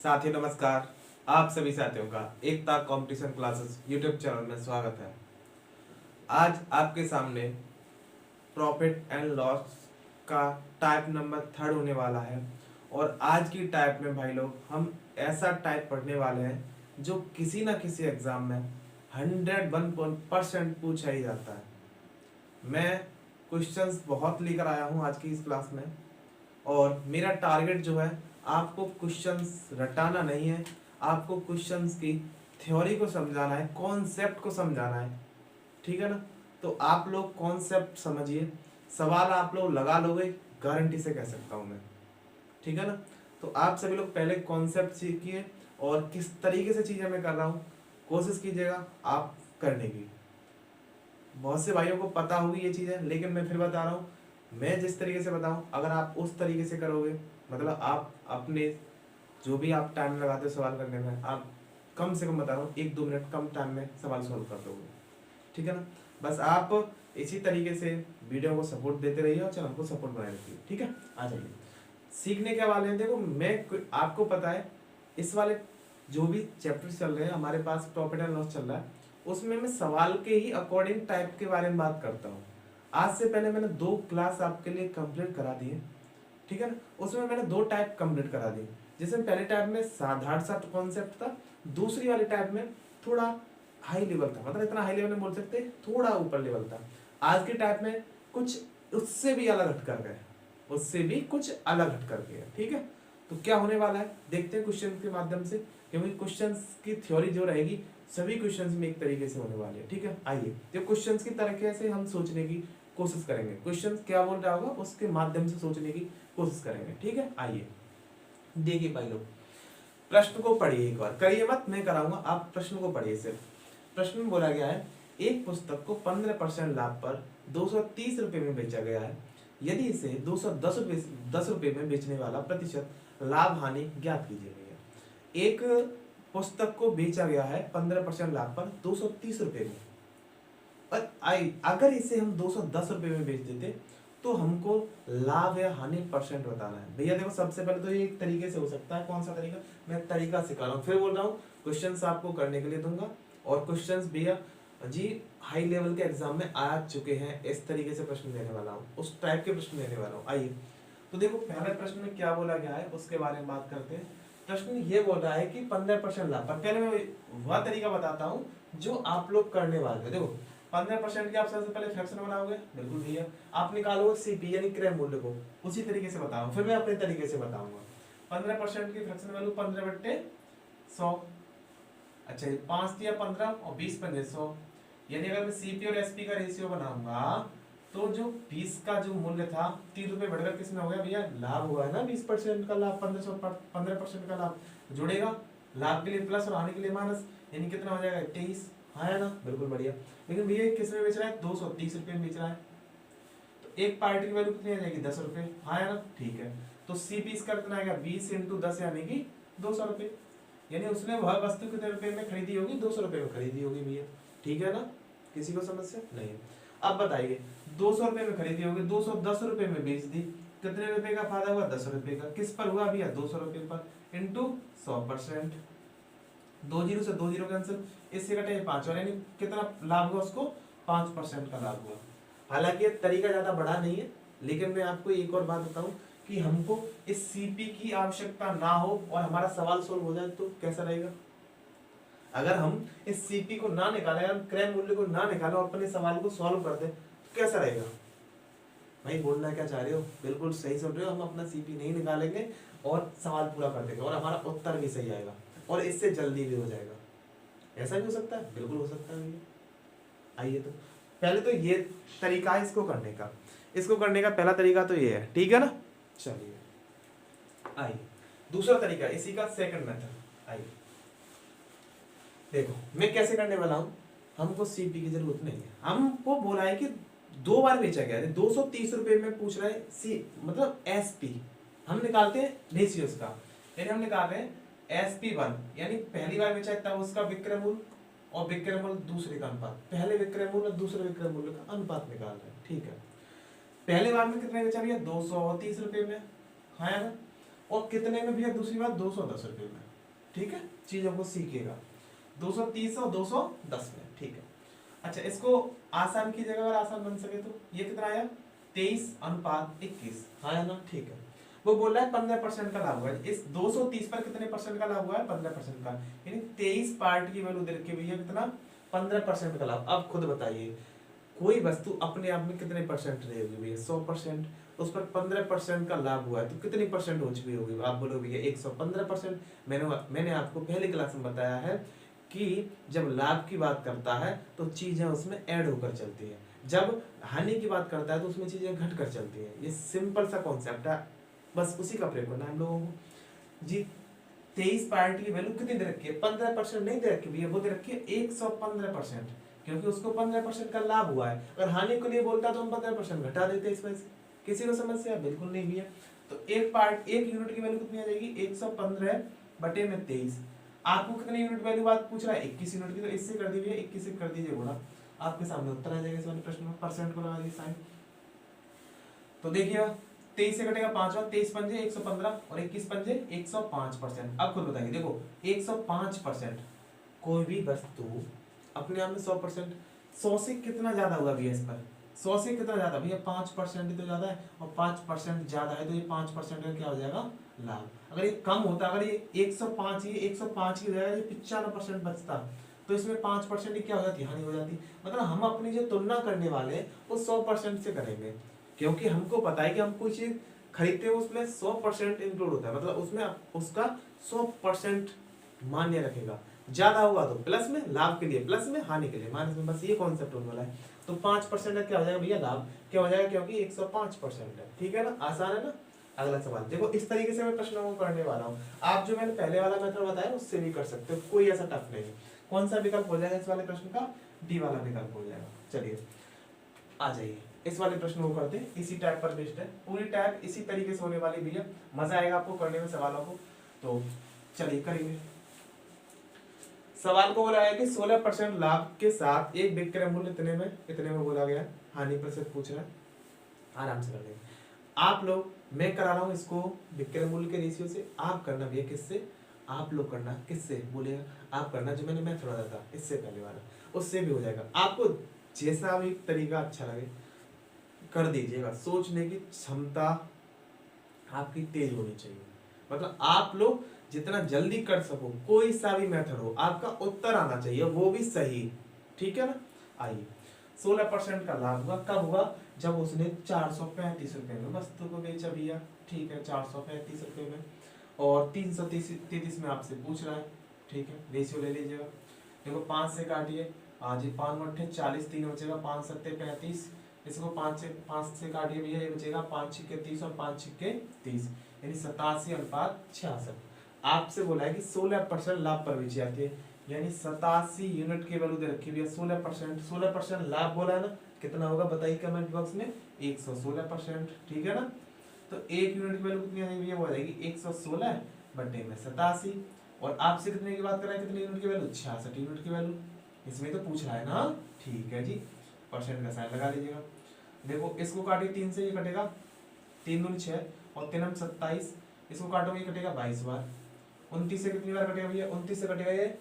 साथियों नमस्कार। आप सभी साथियों का एकता कंपटीशन क्लासेस यूट्यूब चैनल में स्वागत है। आज आपके सामने प्रॉफिट एंड लॉस का टाइप नंबर 3 होने वाला है और आज की टाइप में भाई लोग हम ऐसा टाइप पढ़ने वाले हैं जो किसी ना किसी एग्जाम में 101% पूछा ही जाता है। मैं क्वेश्चंस बहुत लेकर आया हूँ आज की इस क्लास में और मेरा टारगेट जो है आपको क्वेश्चंस रटाना नहीं है, आपको क्वेश्चंस की थ्योरी को समझाना है, कॉन्सेप्ट को समझाना है। ठीक है ना? तो आप लोग कॉन्सेप्ट समझिए, सवाल आप लोग लगा लोगे, गारंटी से कह सकता हूँ मैं। ठीक है ना? तो आप सभी लोग पहले कॉन्सेप्ट सीखिए और किस तरीके से चीज़ें मैं कर रहा हूँ कोशिश कीजिएगा आप करने की। बहुत से भाइयों को पता होगी ये चीज़ें, लेकिन मैं फिर बता रहा हूँ, मैं जिस तरीके से बताऊँ अगर आप उस तरीके से करोगे, मतलब आप अपने जो भी आप टाइम लगाते हो सवाल करने में, आप कम से कम बता रहा हूँ 1-2 मिनट कम टाइम में सवाल सॉल्व कर दोगे। ठीक है ना? बस आप इसी तरीके से वीडियो को सपोर्ट देते रहिए और चैनल को सपोर्ट बनाए रखिए। ठीक है, आ जाइए सीखने के वाले हैं। देखो मैं आपको पता है इस वाले जो भी चैप्टर चल रहे हैं हमारे पास, प्रॉफिट एंड लॉस चल रहा है, उसमें मैं सवाल के ही अकॉर्डिंग टाइप के बारे में बात करता हूँ। आज से पहले मैंने 2 क्लास आपके लिए कंप्लीट करा दी है। ठीक है ना? उसमें मैंने 2 टाइप कंप्लीट करा दी, जिसमें पहले टाइप में साधारण सा कॉन्सेप्ट था, दूसरी वाले टाइप में थोड़ा हाई लेवल था, मतलब इतना हाई लेवल नहीं बोल सकते, थोड़ा ऊपर लेवल था। आज के टाइप में कुछ उससे भी अलग हट कर गए, उससे भी कुछ अलग हट कर गए। ठीक है, तो क्या होने वाला है देखते हैं क्वेश्चन के माध्यम से, क्योंकि क्वेश्चंस की थ्योरी जो रहेगी सभी क्वेश्चंस में एक तरीके से होने वाली है। ठीक है, आइए जो क्वेश्चंस की तरीके से हम सोचने की कोशिश करेंगे, क्वेश्चन क्या बोल रहा होगा उसके माध्यम से सोचने की कोशिश करेंगे। ठीक है, आइए देखिए भाई लोग, प्रश्न को पढ़िए, एक बार करिए मत, मैं कराऊंगा, आप प्रश्न को पढ़िए सिर्फ। प्रश्न में बोला गया है एक पुस्तक को 15% लाभ पर 230 रुपए में बेचा गया है, यदि इसे 210 रुपए में बेचने वाला प्रतिशत लाभ हानि ज्ञात कीजिए। भैया एक पुस्तक को बेचा गया है 15% लाभ पर 230 रुपए में, और अगर इसे हम 210 रुपए में बेच देते तो हमको लाभ या हानि परसेंट बताना है। भैया देखो सबसे पहले तो ये एक तरीके से हो सकता है, कौन सा तरीका, मैं तरीका सिखा रहा हूँ, फिर बोल रहा हूँ क्वेश्चंस आपको करने के लिए दूंगा, और क्वेश्चंस भैया जी हाई लेवल के एग्जाम में आ चुके हैं, इस तरीके से प्रश्न देने वाला हूँ, उस टाइप के प्रश्न देने वाला हूँ। आइए तो देखो पहले प्रश्न में क्या बोला गया है उसके बारे में बात करते हैं। प्रश्न ये बोल रहा है कि 15% लाभ पर, पहले मैं वह तरीका बताता हूँ जो आप लोग करने वाले हैं। देखो 15% के आप सबसे पहले फ्रैक्शन बनाओगे, बिल्कुल भैया आप निकालोगे सीपी यानी क्रय मूल्य को, उसी तरीके से बताऊंगा, फिर मैं अपने तरीके से बताऊंगा। 15% की फ्रैक्शन वैल्यू 15/100, अच्छा 5 दिया 15 और 20 पंजे 100, यानी अगर मैं सीपी और एसपी का रेशियो बनाऊंगा तो जो 20 का जो मूल्य था 3 रुपए बढ़कर किसमें हो गया भैया, लाभ हुआ है ना, 20% का लाभ, 15% का लाभ जुड़ेगा, लाभ के लिए प्लस और हानि के लिए माइनस, यानी कितना हो जाएगा 23। हाँ है ना, बिल्कुल बढ़िया। लेकिन भैया किस में बेच रहा है, 230 रुपए में बेच रहा है, तो एक पार्टी की वैल्यू कितनी आ जाएगी, 10 रुपए। हाँ है ना, ठीक है, तो सीपी इसका कितना आएगा 20 × 10 यानी कि 200 रुपए, यानी उसने वह वस्तु कितने रुपए में खरीदी होगी, 200 रुपए में खरीदी होगी भैया। ठीक है ना, किसी को समस्या नहीं। अब बताइए 200 रुपए में खरीदी होगी, 210 रुपए में बेच दी, कितने रुपए का फायदा हुआ, 10 रुपए का, किस पर हुआ भैया, 200 रुपए पर, इंटू 100%, 2 जीरो से 2 जीरो कैंसिल, इससे कटे 5 और यानी कितना लाभ हुआ उसको, 5% का लाभ हुआ। हालांकि ये तरीका ज्यादा बड़ा नहीं है, लेकिन मैं आपको एक और बात बताऊं कि हमको इस सीपी की आवश्यकता ना हो और हमारा सवाल सोल्व हो जाए तो कैसा रहेगा। अगर हम इस सीपी को ना निकालें, हम क्रय मूल्य को ना निकालें और अपने सवाल को सॉल्व कर दें तो कैसा रहेगा। भाई बोलना क्या चाह रहे हो, बिल्कुल सही सुन रहे हो, हम अपना सीपी नहीं निकालेंगे और सवाल पूरा कर देंगे और हमारा उत्तर भी सही आएगा और इससे जल्दी भी हो जाएगा। ऐसा भी हो सकता है, बिल्कुल हो सकता है भैया। आइए तो पहले तो ये तरीका है इसको करने का, इसको करने का पहला तरीका तो ये है, ठीक है ना। चलिए आइए दूसरा तरीका, इसी का सेकंड मेथड। आइए देखो मैं कैसे करने वाला हूं, हमको सीपी की जरूरत नहीं है, हमको बोला है कि 2 बार बेचा गया है, 230 रुपए में पूछ रहा है सी मतलब एसपी, हम निकालते हैं रेशियोज का, यानी हम निकाल रहे हैं SP1 यानी पहली बार बेचा है तब उसका विक्रय मूल्य और विक्रय मूल्य दूसरे का अनुपात, पहले विक्रय मूल्य और दूसरे विक्रय मूल्य का अनुपात निकाल रहे हैं। ठीक है, पहले बार में कितने बेचा भैया, 230 रुपए में, हाँ ना, और कितने में भैया दूसरी बार 210 रुपए में। ठीक है, चीजों को सीखेगा 230 और 210 में, ठीक है। अच्छा, इसको आसान की जगह अगर आसान बन सके तो ये कितना आया 23:21, हाँ है ना, ठीक है। वो बोल रहा है 15% का लाभ हुआ है, इस 230 पर कितने परसेंट का लाभ हुआ है 15% का, यानी 23 पार्ट की वैल्यू देख के भैया कितना 15% का लाभ। अब खुद बताइए कोई वस्तु अपने आप में कितने परसेंट रहेगी भैया 100%, उस पर 15% का लाभ हुआ है तो कितनी परसेंट हो चुकी होगी, आप बोलोगे भैया 115%। मैंने आपको पहले क्लास में बताया है कि जब लाभ की बात करता है तो चीजें उसमें ऐड होकर चलती है, जब हानि की बात करता है तो उसमें चीजें घट कर चलती है। ये सिंपल सा कॉन्सेप्ट है, बस उसी का प्रयोग करना है हम लोगों को जी। 23 पार्ट की वैल्यू कितनी दे रखी है 15% नहीं दे रखी भैया, वो दे रखी है 115%, क्योंकि उसको 15% का लाभ हुआ है। अगर हानि के लिए बोलता तो हम 15% घटा देते इसमें से। किसी को समस्या बिल्कुल नहीं भैया। तो एक यूनिट की वैल्यू कितनी आ जाएगी 115/23। आपको कितनी यूनिट वैल्यू बात पूछ रहा है 21 यूनिट की, तो इससे कर दीजिए 21 से कर दीजिए गुणा, आपके सामने उत्तर आ जाएगा इस वाले प्रश्न में। परसेंट को लगा दीजिए साइन, तो देखिए 23 से कटेगा 5 और 23 पंजे 115 और 21 पंजे 105%। अब खुद बताइए देखो 105%, कोई भी वस्तु अपने आप में 100%, 100 से कितना ज्यादा हुआ भैया इस पर 100 से कितना ज्यादा भैया 5% ही तो ज्यादा है, और 5% ज्यादा है तो ये 5% का क्या हो जाएगा लाभ। अगर ये कम होता, अगर ये 105 की जगह ये 95% बचता तो इसमें 5% की क्या हो जाती हानि हो जाती। मतलब हम अपनी जो तुलना करने वाले हैं वो 100% से करेंगे, क्योंकि हमको पता है कि हम कोई चीज खरीदते हैं उसमें 100% इंक्लूड होता है, मतलब उसमें उसका 100% मान्य रखेगा। ज्यादा हुआ तो प्लस में, लाभ के लिए प्लस में, हानि के लिए माइनस में, बस ये कॉन्सेप्ट होने वाला है। तो 5% का क्या हो जाएगा भैया लाभ, क्या हो जाएगा क्योंकि 105% है, ठीक है ना, आसान है ना। अगला सवाल देखो, इस तरीके से मैं प्रश्नों को करने वाला हूँ। आप जो मैंने पहले वाला मेथड बताया उससे भी कर सकते हो, कोई ऐसा टफ नहीं है। कौन सा विकल्प हो जाएगा इस वाले प्रश्न का, डी वाला विकल्प हो जाएगा। चलिए आ जाइए इस वाले प्रश्न को करते हैं, इसी टाइप पर बेस्ड है, पूरी टाइप इसी तरीके से होने वाली भैया, मजा आएगा आपको करने में सवालों को। तो चलिए करेंगे। सवाल को बोला है कि 16% लाभ के साथ एक विक्रय मूल्य इतने में बोला गया, हानि प्रतिशत पूछ रहा है, आराम से कर लेंगे आप लोग। मैं करा रहा हूँ इसको विक्रय मूल्य के रेशियो से, आप करना भैया किससे, आप लोग करना किससे बोलेगा, आप करना जो मैंने मेथड बताया था इससे पहले वाला, उससे भी हो जाएगा। आपको जैसा भी तरीका अच्छा लगे कर दीजिएगा, सोचने की क्षमता आपकी तेज होनी चाहिए, मतलब आप लोग जितना जल्दी कर सको, कोई सा भी मेथड हो आपका उत्तर आना चाहिए, वो भी सही, ठीक है ना। आइए 16% का लाभ हुआ, कब हुआ, जब उसने 435 रुपए में वस्तु को बेचा भैया, ठीक है 435 रुपए में, और 333 में आपसे पूछ रहा है, ठीक है रेशियो ले लीजिएगा। देखो 5 से काटिए, आज 5 मट्ठे 40, 3 बचेगा 5 सत्ते 35, इसको 5 से काटिए भैया, ये बचेगा 5 छिक्के 30 और 5 छिक्के 30, यानी 87:66। आपसे बोला है कि 16% लाभ पर बेची जाती है, यानी 87 यूनिट की वैल्यू दे रखी हुई है। 16% लाभ बोला है ना, कितना होगा बताइए कमेंट बॉक्स में, 116%, ठीक है ना। तो एक यूनिट की वैल्यू कितनी आएगी, वो आ जाएगी 116/87। और आपसे कितने की बात कर रहे हैं, कितने यूनिट की वैल्यू 66 यूनिट की वैल्यू, इसमें तो पूछ रहा है ना, ठीक है जी, परसेंट का साइन लगा लीजिएगा। देखो इसको काटिए 3 से, ये कटेगा 3 दूनी 6 और 3 27, इसको काटोगे कटेगा 22 बार। 29 से कितनी बार कटेगा भैया, 29 से कटेगा ये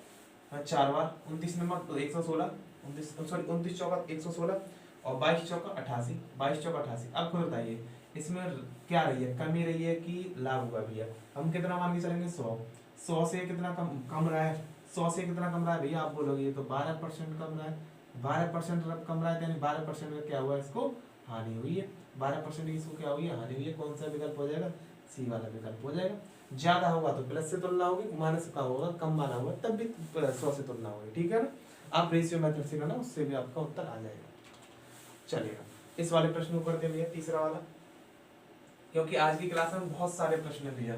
4 बार, 29 नंबर तो 116, 29 चौका 116 और 22 चौका 88, 22 चौका 88। अब खुद बताइए इसमें क्या रही है, कमी रही है कि लाभ हुआ भैया, हम कितना मान के चलेंगे 100 से कितना कम रहा है, 100 से कितना कम रहा है भैया, आप बोलोगे ये तो 12% कम रहा है, 12% कम रहा है, यानी 12% का क्या हुआ, इसको हानि हुई है, 12% की इसको क्या हुई है, हानि हुई है। कौन सा विकल्प हो जाएगा, सी वाला विकल्प हो जाएगा। ज्यादा होगा तो प्लस से तुलना होगी, माइनस का होगा, कम माना होगा तब भी 100 से तुलना होगी, ठीक है ना। आप रेशियो मेथड से करना, उससे भी आपका उत्तर आ जाएगा। चलिएगा इस वाले प्रश्न को करते भैया, तीसरा वाला, क्योंकि आज की क्लास में बहुत सारे प्रश्न है भैया,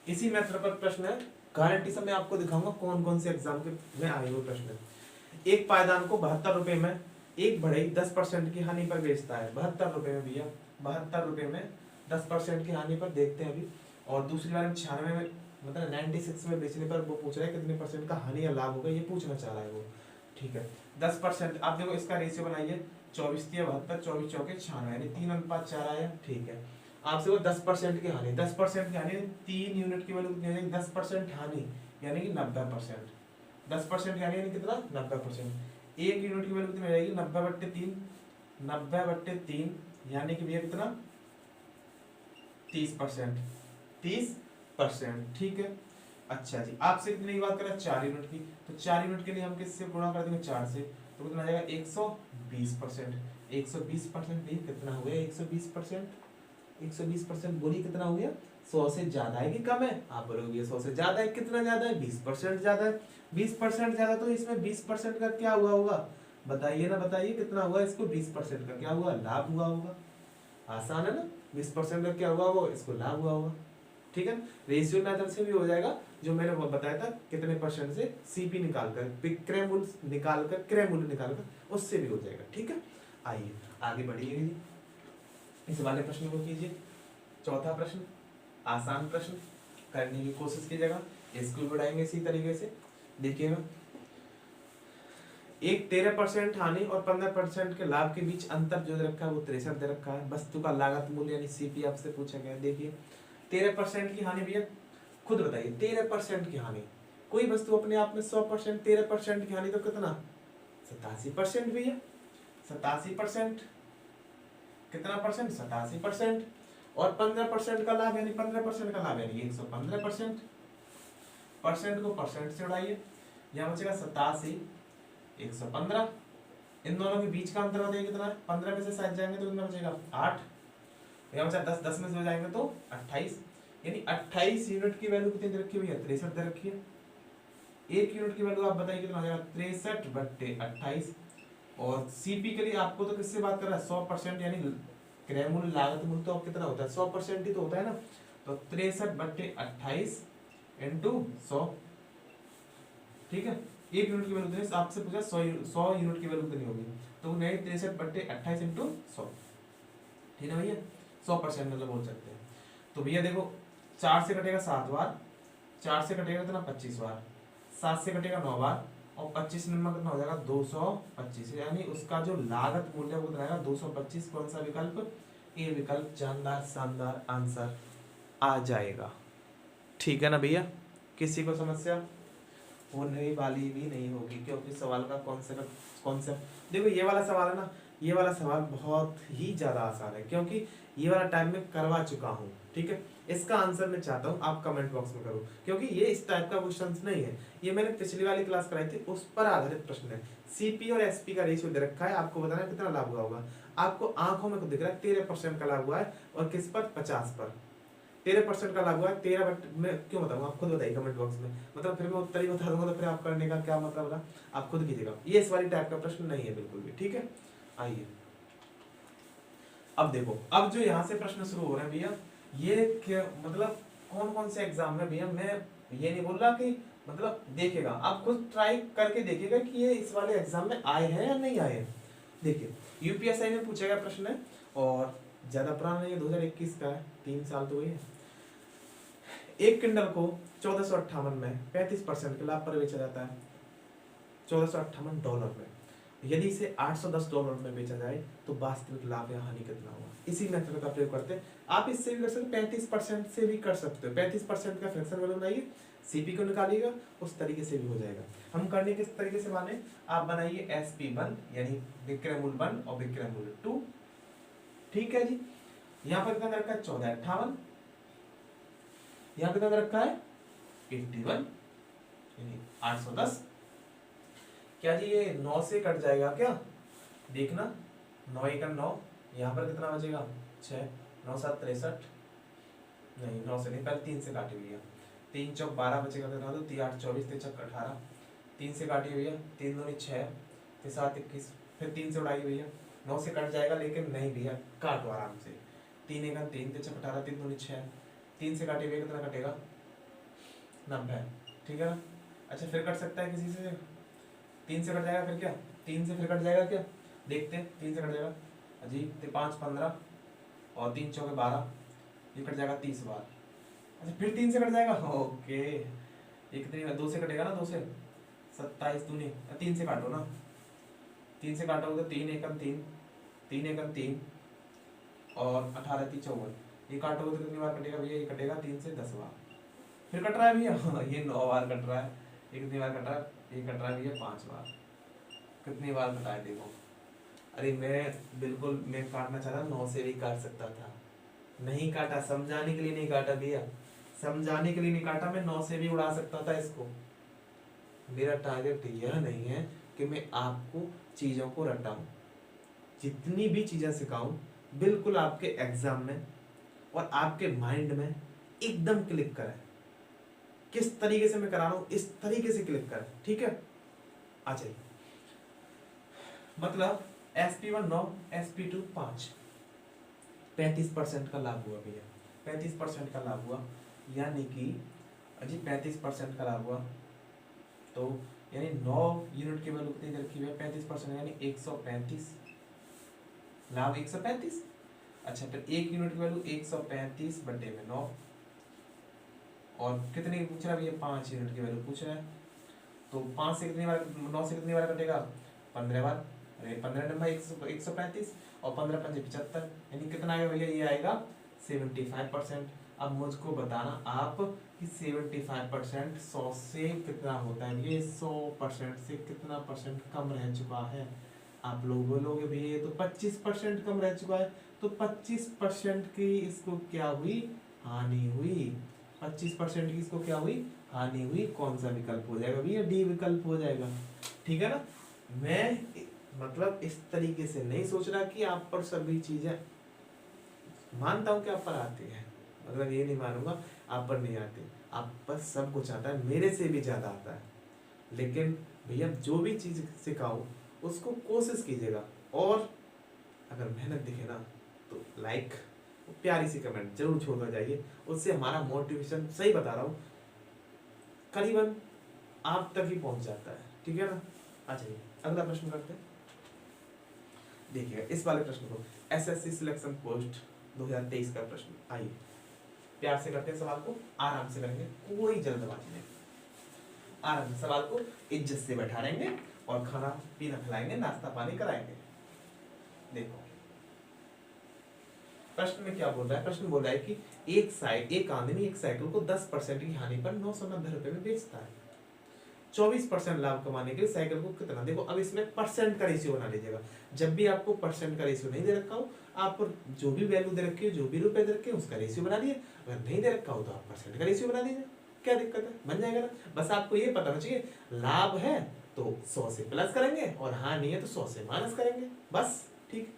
इसी मेथड पर प्रश्न है, गारंटी से मैं आपको दिखाऊंगा कौन कौन से एग्जाम के में आए हुए प्रश्न है। एक पायदान को 72 रुपए में एक बढ़ई 10% की हानि पर बेचता है, 72 रुपए में भैया, 72 रुपए में 10% की हानि पर देखते हैं अभी। और दूसरी बार 96 में, मतलब 96 में बेचने पर वो पूछ रहा है कितने परसेंट का हानि या लाभ होगा, ये पूछना चाह रहा है वो, ठीक है 10%। आप देखो इसका रेशियो बनाइए, 24 × 72, 24 चौके 96, यानी 3:4 आया, ठीक है। आपसे वो 10% की हानि, 10% की हानि 3 यूनिट की वैल्यू कितनी हो जाएगी, 10% हानि यानी कि 90%। 10% यानी कितना 90%। एक यूनिट की वैल्यू कितनी हो जाएगी 90/3। 90/3 यानी कि भैया कितना 30%। 30%, ठीक है। अच्छा जी, आपसे कितने की बात करें 4 यूनिट की, तो 4 यूनिट के लिए हम किससे गुणा कर देंगे 4 से, तो कितना आ जाएगा 120%। 120% भी कितना हो गया 120%। 120% बोलिए कितना हो गया 100 से ज्यादा है कि कम है, आप बोलोगे 100 से ज्यादा है। कितना ज्यादा है 20% ज्यादा है। 20% ज्यादा, तो इसमें 20% का क्या हुआ होगा बताइए ना, बताइए कितना हुआ इसको 20% का क्या हुआ लाभ हुआ होगा। आसान है ना, 20% का क्या हुआ होगा इसको लाभ हुआ होगा, ठीक है। रेशियो मेथड से भी हो जाएगा, जो मैंने वो बताया था कितने परसेंट से सीपी निकालकर विक्रय मूल्य निकालकर क्रय मूल्य निकालकर उससे भी हो जाएगा, ठीक है। आइए आगे बढ़िए जी, इस वाले प्रश्न को कीजिए। चौथा प्रश्न आसान प्रश्न करने की कोशिश कीजिएगा, इसको भी बढ़ाएंगे इसी तरीके से। देखिएगा, एक 13% हानि और 15% के लाभ के बीच अंतर जो दे रखा है वो 63 दे रखा है। वस्तु का लागत मूल्य यानी सीपी आपसे पूछा गया है। देखिए 13% की हानि, भैया खुद बताइए 13% की हानि, कोई वस्तु अपने आप में 100%, 13% की हानि तो कितना 87% भैया। 87% कितना परसेंट 87%। और 15% का लाभ यानी 15% का लाभ यानी 115%। परसेंट को परसेंट से उड़ाइए, यहाँ बचेगा 87, 115। इन दोनों के बीच का अंतर बताइए कितना है, 15 में से 7 जाएंगे तो कितना बचेगा 8। यहाँ बचा 10, 10 में से जाएंगे तो 28, यानी 28 यूनिट की वैल्यू कितनी दे रखी है भैया 63 दे रखी है। एक यूनिट की वैल्यू आप बताइए कितना हो जाएगा 63/28। और सीपी के लिए आपको तो किससे बात कर रहा है 100%, यानी क्रय मूल्य लागत मूल्य तो कितना होता है 100% ही तो होता है ना, तो 63/28 इंटू 100, ठीक है। एक यूनिट की वैल्यू आपसे पूछा 100 यूनिट की वैल्यू कितनी होगी, तो नहीं 63/28 इंटू 100, ठीक है भैया। 100% मतलब बोल सकते हैं। तो भैया देखो 4 से कटेगा 7 बार, 4 से कटेगा कितना 25 बार, 7 से कटेगा 9 बार, और 25 नंबर कितना हो जाएगा 225, यानी उसका जो लागत मूल्य वो कितना आएगा 225। कौन सा विकल्प, ए विकल्प जानदार शानदार आंसर आ जाएगा, ठीक है ना भैया। किसी को समस्या होने वाली भी नहीं होगी, क्योंकि सवाल का कॉन्सेप्ट देखो, ये वाला सवाल है ना, ये वाला सवाल बहुत ही ज्यादा आसान है, क्योंकि ये वाला टाइम में करवा चुका हूँ, ठीक है। इसका आंसर मैं चाहता हूँ आप कमेंट बॉक्स में करो, क्योंकि ये इस टाइप का क्वेश्चन नहीं है, ये मैंने पिछली वाली क्लास कराई थी उस पर आधारित प्रश्न है। सीपी और एसपी का रेशियो दे रखा है, आपको बताना कितना लाभ हुआ होगा। आपको आंखों में दिख रहा है 13% का लाभ हुआ है, और किस पर 50 पर 13% का लाभ हुआ है। 13 में क्यों बताऊँ, आप खुद बताइए कमेंट बॉक्स में, मतलब फिर मैं उत्तर ही बता दूंगा तो फिर आप करने का क्या मतलब रहा, आप खुद कीजिएगा। ये इस वाली टाइप का प्रश्न नहीं है बिल्कुल भी, ठीक है। आइए अब देखो, अब जो यहाँ से प्रश्न शुरू हो रहे हैं भैया, ये क्या मतलब कौन कौन से एग्जाम में भैया, मैं ये नहीं बोल रहा कि मतलब देखेगा, आप खुद ट्राई करके देखिएगा कि ये इस वाले एग्जाम में आए हैं या नहीं आए हैं। देखिए यूपीएसआई में पूछा गया प्रश्न है, और ज्यादा पुराना नहीं है, 2021 का है, 3 साल तो हुए हैं। एक किंडल को 1458 में 35% के लाभ पर बेचा जाता है, $1458 में। यदि इसे $810 में बेचा जाए तो वास्तविक लाभ या हानि कितना होगा। इसी मेथड का प्रयोग करते हैं, आप इससे भी कर सकते हैं, 35% से भी कर सकते हो। 35% का फ्रैक्शन वैल्यू बनाइए, सीपी को निकालिएगा, उस तरीके से भी हो जाएगा। हम करने किस तरीके से माने, आप बनाइए SP1 यानी विक्रय मूल्य 1 और विक्रय मूल्य 2, ठीक है जी। यहाँ पर कितना रखा है 1458, यहाँ कितना रखा है 81 यानी 810। क्या जी ये 9 से कट जाएगा क्या, देखना 9 1 9, यहाँ पर कितना बचेगा 6, 9 7 63, नहीं 9 से नहीं, पहले 3 से काटे भैया, 3 चौक 12 बचेगा, कितना दो 3 8 24 3 चौक 18, 3 से काटिए भैया, 3 दूनी 6, 3 7 21, फिर 3 से उड़ाइए भैया, 9 से कट जाएगा, लेकिन नहीं भैया काटो आराम से, 3 1 3 3 चौक 18, 3 दूनी 6, 3 से काटिए भैया, कितना कटेगा 90, ठीक है ना। अच्छा फिर कट सकता है किसी से, 3 से कट जाएगा, फिर क्या 3 से फिर कट जाएगा क्या, देखते हैं 3 से कट जाएगा जी, 5 15 और 3 चौके 12, ये कट जाएगा 30 बार। अच्छा फिर 3 से कट जाएगा, ओके ये कितनी 2 से कटेगा ना, 2 से 27 दूनी, 3 से काटो ना, 3 से काटोगे तो 3 1 3, 3 1 3 और 18 3 54, ये काटोगे तो कितनी बार कटेगा भैया, ये कटेगा 3 से 10 बार, फिर कट रहा है भैया हाँ, ये 9 बार कट रहा है। ये कितनी बार कट रहा है? ये कट रहा है भैया 5 बार। कितनी बार कटा है देखो। अरे मैं काटना चाहता 9 से भी काट सकता था, नहीं काटा, समझाने के लिए नहीं काटा भैया, समझाने के लिए नहीं काटा, मैं 9 से भी उड़ा सकता था इसको। मेरा टारगेट यह नहीं है कि मैं आपको चीज़ों को रटाऊं, जितनी भी चीज़ें सिखाऊं बिल्कुल आपके एग्जाम में और आपके माइंड में एकदम क्लिक करें। किस तरीके से मैं करा रहा हूं इस तरीके से क्लिक करें, ठीक है। आ जाइए, मतलब SP1 9, SP2 5, 35% का लाभ हुआ भैया, 35% का लाभ हुआ, यानी कि अजी 35% का लाभ हुआ, तो यानी 9 यूनिट की वैल्यू कितनी रखी हुई है? 35% यानी 135, लाभ 135। अच्छा, फिर 1 यूनिट की वैल्यू 135 बटे में 9, और कितने की पूछ रहा है भैया? 5 यूनिट की वैल्यू पूछ रहा है, तो 5 से कितनी बार, 9 से कितनी बार कटेगा? 15 बार। अरे 15 नंबर 135 और 15 पंजे 75, यानी कितना आएगा भैया? ये आएगा 75%। अब मुझको बताना आप कि 75% 100 से कितना होता है? ये 100% से कितना परसेंट कम रह चुका है? आप लोग बोलोगे भैया ये तो 25% कम रह चुका है, तो 25% की इसको क्या हुई? हानि हुई। 25% की इसको क्या हुई? हानि हुई। कौन सा विकल्प हो जाएगा भैया? डी विकल्प हो जाएगा, ठीक है ना। मैं मतलब इस तरीके से नहीं सोच रहा कि आप पर सभी चीजें, मानता हूं कि आप पर आती है, मतलब ये नहीं मानूंगा आप पर नहीं आती, आप पर सब कुछ आता है, मेरे से भी ज्यादा आता है, लेकिन भैया जो भी चीज सिखाऊं उसको कोशिश कीजिएगा, और अगर मेहनत दिखे ना तो लाइक, प्यारी सी कमेंट जरूर छोड़कर जाइए, उससे हमारा मोटिवेशन, सही बता रहा हूँ, करीबन आप तक ही पहुंच जाता है, ठीक है ना। अच्छा, अगला प्रश्न करते हैं। देखिए इस वाले प्रश्न को, एसएससी सिलेक्शन पोस्ट 2023 का प्रश्न, आइए प्यार से करते हैं सवाल को, आराम से करेंगे, कोई जल्दबाजी नहीं, आराम से सवाल को इज्जत से बैठा रहेंगे और खाना पीना खिलाएंगे, नाश्ता पानी कराएंगे। देखो प्रश्न में क्या बोल रहा है? प्रश्न बोल रहा है कि एक आदमी एक साइकिल को 10% की हानि पर 990 रुपए में बेचता है, 24% लाभ कमाने के लिए साइकिल को कितना, देखो अब इसमें परसेंट का रेशियो बना लीजिएगा, जब भी आपको परसेंट का रेशियो नहीं दे रखा हो, आप जो भी वैल्यू दे रखी हो, जो भी रुपए दे रखे हो, उसका रेशियो बना दिए, अगर नहीं दे रखा हो तो आप परसेंट का रेशियो बना दीजिए, क्या दिक्कत है? बन जाएगा ना। बस आपको ये पता होना चाहिए, लाभ है तो 100 से प्लस करेंगे और हानि है तो 100 से माइनस करेंगे, बस ठीक।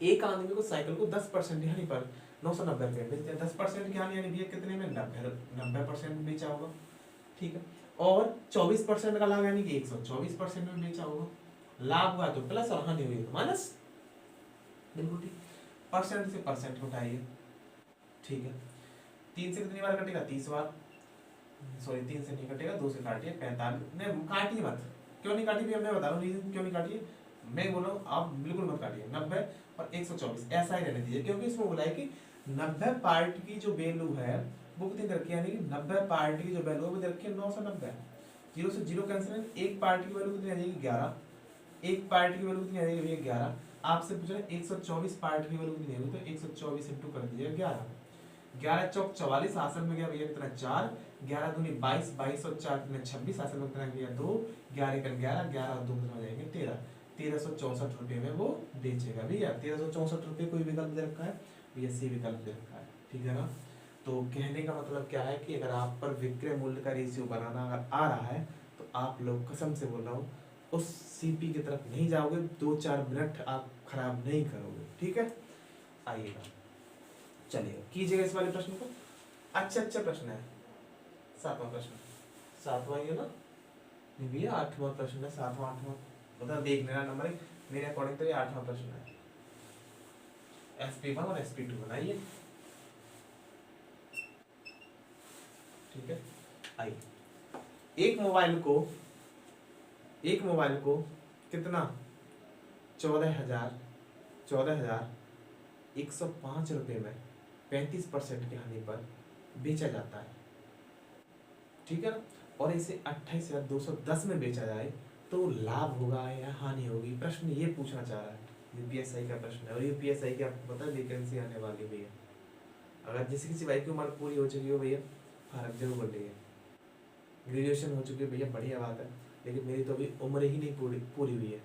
एक आदमी को साइकिल को 10% हानि पर 990 रुपए बेचते हैं, 10% की हानि यानी भैया कितने में? 90% बेचा होगा, ठीक है, और 24% का लाभ यानी कि 124% में बेचा होगा, लाभ हुआ तो प्लस और हानि हुई तो माइनस, बिल्कुल ठीक। परसेंट से परसेंट उठाइए, ठीक है, 3 से कितनी बार कटेगा? 30 बार, सॉरी 3 से नहीं कटेगा, 2 से काटिए, 45 नहीं काटिए मत, क्यों नहीं काटी भैया मैं बता रहा हूँ रीजन क्यों नहीं काटिए, मैं बोल रहा हूँ आप बिल्कुल मत काटिए, 90 और 124 ऐसा ही रहने दीजिए, क्योंकि इसमें बोला है कि 90 पार्ट की जो वैल्यू है वो कितनी दे रखी है, यानी कि 90 पार्ट की जो वैल्यू है वो दे रखी है 990, जीरो से जीरो कैंसिल है, एक पार्ट की वैल्यू कितनी आ जाएगी? 11, एक पार्ट की वैल्यू कितनी आ जाएगी भैया? 11, आपसे पूछ रहा है 124 पार्ट की वैल्यू कितनी आएगी, तो 124 इंटू कर दीजिए 11, 11 चौक 44, आसन में गया भैया कितना? 4, 11 दूनी 22, 22 और 4 कितने? 26, आसन में कितना गया? 2, 11 एक 11, 11 और 2 कितना हो जाएंगे? 13, 1364 रुपये में वो बेचेगा भैया, 1364 रुपये कोई विकल्प दे रखा है भैया? सी विकल्प दे रखा है, ठीक है ना। तो कहने का मतलब क्या है कि अगर आप पर विक्रय मूल्य का रेशियो बनाना अगर आ रहा है तो आप लोग, कसम से बोल रहा हूँ, उस सीपी की तरफ नहीं जाओगे, 2-4 मिनट आप खराब नहीं करोगे, ठीक है। आइएगा, चलिए कीजिएगा इस वाले प्रश्न को, अच्छा प्रश्न है, 7वां प्रश्न, 7वां ये ना, नहीं भैया 8वां प्रश्न है, 7वां 8वां मतलब देख लेना नंबर, मेरे अकॉर्डिंग तो ये 8वां प्रश्न है। SP1 और SP2 बनाइए, ठीक है। आइए, एक मोबाइल को कितना? 14,105 रुपये में 35% की हानि पर बेचा जाता है, ठीक है ना, और इसे 28,210 में बेचा जाए तो लाभ होगा या हानि होगी? प्रश्न ये पूछना चाह रहा है, यूपीएसआई का प्रश्न है, और यूपीएसआई की आपको पता है वैकेंसी आने वाली भैया, अगर जिस किसी भाई की उम्र पूरी हो चुकी हो भैया फर्क जरूर पड़ रही है। ग्रेजुएशन हो चुकी है भैया, बढ़िया बात है, लेकिन मेरी तो अभी उम्र ही नहीं पूरी हुई है,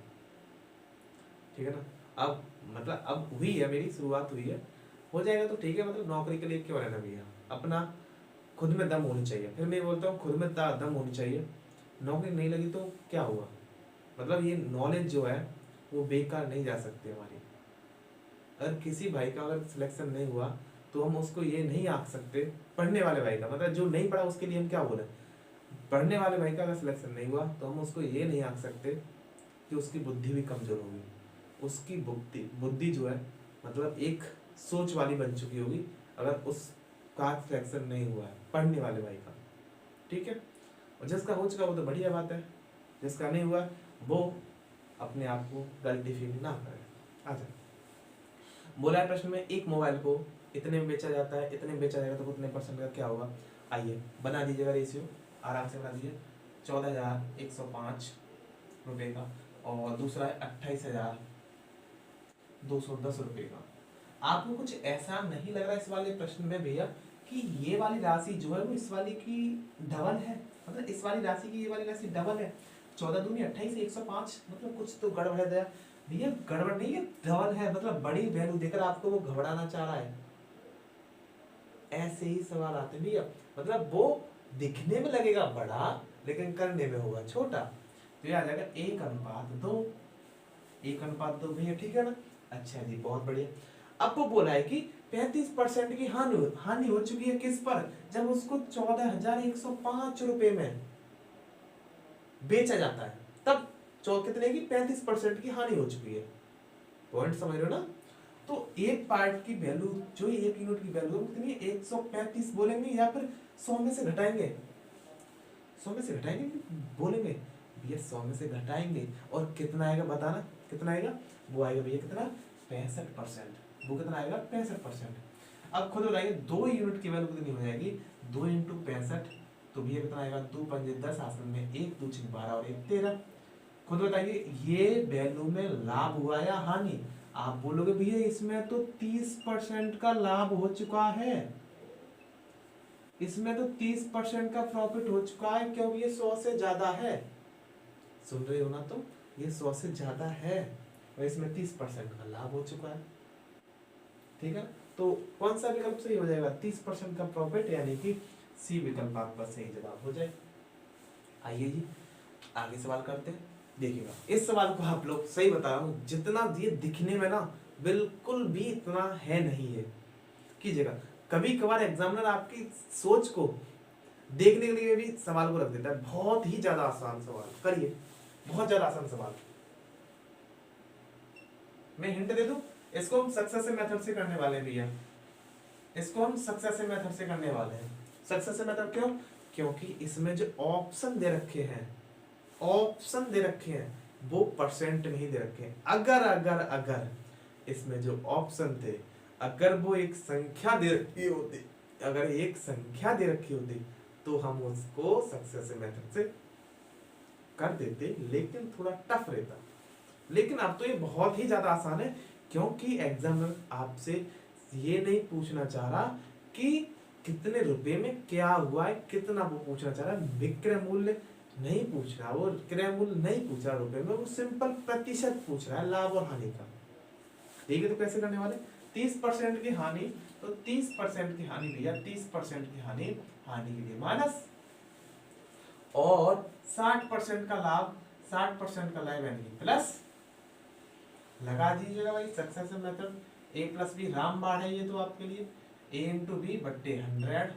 ठीक है ना। अब मतलब अब हुई है, मेरी शुरुआत हुई है, हो जाएगा तो ठीक है, मतलब नौकरी के लिए क्यों रहना भैया, अपना खुद में दम होनी चाहिए। फिर मैं बोलता हूँ खुद में दम होनी चाहिए, नौकरी नहीं लगी तो क्या हुआ, मतलब ये नॉलेज जो है वो बेकार नहीं जा सकती हमारी। अगर किसी भाई का अगर सिलेक्शन नहीं हुआ तो हम उसको ये नहीं आंक सकते, पढ़ने वाले भाई का, मतलब जो नहीं पढ़ा उसके लिए हम क्या बोले, पढ़ने वाले भाई का अगर सिलेक्शन नहीं हुआ तो हम उसको ये नहीं आंक सकते कि उसकी बुद्धि भी कमजोर होगी। उसकी बुद्धि जो है मतलब एक सोच वाली बन चुकी होगी अगर उसका सिलेक्शन नहीं हुआ है, पढ़ने वाले भाई का, ठीक है। और जिसका हो चुका वो तो बढ़िया बात है, जिसका नहीं हुआ वो अपने आप को गलती फील ना करे। अच्छा, बोला है प्रश्न में एक मोबाइल को इतने में बेचा जाता है, इतने में बेचा जाएगा तो कितने परसेंट का क्या होगा। आइए बना दीजिएगा रेशियो, आराम से बना दीजिए। 14,105 रुपये का, और दूसरा है 28,210 रुपये का। आपको कुछ ऐसा नहीं लग रहा इस वाले प्रश्न में भैया कि ये वाली राशि जो है वो इस वाली की डबल है, मतलब इस वाली राशि की ये वाली राशि डबल है। 14 दूनी 28 105, मतलब कुछ तो गड़बड़ है भैया। गड़बड़ नहीं है, डबल है, मतलब बड़ी वैल्यू देकर आपको वो घबराना चाह रहा है। ऐसे ही सवाल आते हैं भैया, मतलब वो दिखने में लगेगा बड़ा लेकिन करने में होगा छोटा। तो ये आ जाएगा 1:2, 1:2 भैया, ठीक है ना। अच्छा जी, बहुत बढ़िया। अब वो बोला है कि 35% की हानि हो चुकी है किस पर, जब उसको 14,105 रुपए में बेचा जाता है, तब कितने की 35% की हानि हो चुकी है। पॉइंट समझ रहे हो ना। तो एक पार्ट की वैल्यू जो एक यूनिट की वैल्यू कितनी है, 135 बोलेंगे या फिर 100 में से घटाएंगे, 100 में से घटाएंगे बोलेंगे भैया, 100 में से घटाएंगे और कितना आएगा बताना, कितना आएगा, वो आएगा भैया कितना, 65%। वो कितना आएगा, 65%। अब खुद बताइए 2 यूनिट की वैल्यू कितनी हो जाएगी, 2 × 65, तो भैया कितना आएगा, 2 × 5 = 10, आसन में 1 2 6 12 और 1 13। खुद बताइए ये वैल्यू में लाभ हुआ या हानि। आप बोलोगे भैया इसमें तो 30% का लाभ हो चुका है, इसमें तो 30% का प्रॉफिट हो चुका है, क्योंकि ये 100 से ज्यादा है। सुन रहे हो ना तुम, ये 100 से ज्यादा है और इसमें 30% का लाभ हो चुका है, ठीक है। तो कौन सा विकल्प सही हो जाएगा, 30% का प्रॉफिट, यानी कि सी विकल्प आपका सही जवाब हो जाए। आइए जी आगे सवाल करते हैं। देखिएगा इस सवाल को आप लोग सही बता रहा हूँ, जितना ये दिखने में ना बिल्कुल भी इतना है नहीं है, कीजिएगा। कभी कभार एग्जामिनर आपकी सोच को देखने के लिए भी सवाल को रख देता है, बहुत ही ज्यादा आसान सवाल करिए, बहुत ज्यादा आसान सवाल। मैं हिंट दे दूं, इसको हम सक्सेसिव मेथड से करने वाले भैया, इसको हम सक्सेसिव मेथड से करने वाले हैं। सक्सेसिव मेथड क्यों, क्योंकि इसमें जो ऑप्शन दे रखे हैं, ऑप्शन दे रखे हैं वो परसेंट में ही दे रखे हैं। अगर अगर अगर इसमें जो ऑप्शन थे अगर वो एक संख्या दे रखी होती, अगर एक संख्या दे रखी होती तो हम उसको सक्सेसिव मेथड से कर देते, लेकिन थोड़ा टफ रहता। लेकिन अब तो ये बहुत ही ज्यादा आसान है, क्योंकि एग्जामिनर आपसे ये नहीं पूछना चाह रहा कि कितने रुपए में क्या हुआ है, कितना वो पूछना चाह रहा है, विक्रय मूल्य नहीं पूछ रहा, वो क्रय मूल्य नहीं पूछ रहा रुपए में, वो सिंपल प्रतिशत पूछ रहा है लाभ और हानि का। ठीक है, तो कैसे करने वाले, 30% की हानि, तो 30% की हानि भैया, 30% की हानि, हानि के लिए माइनस, और 60% का लाभ, 60% का लाभ यानी कि प्लस। लगा दीजिएगा भाई सक्सेसिव मेथड, a + b रामबाण है ये तो आपके लिए, a × b / 100।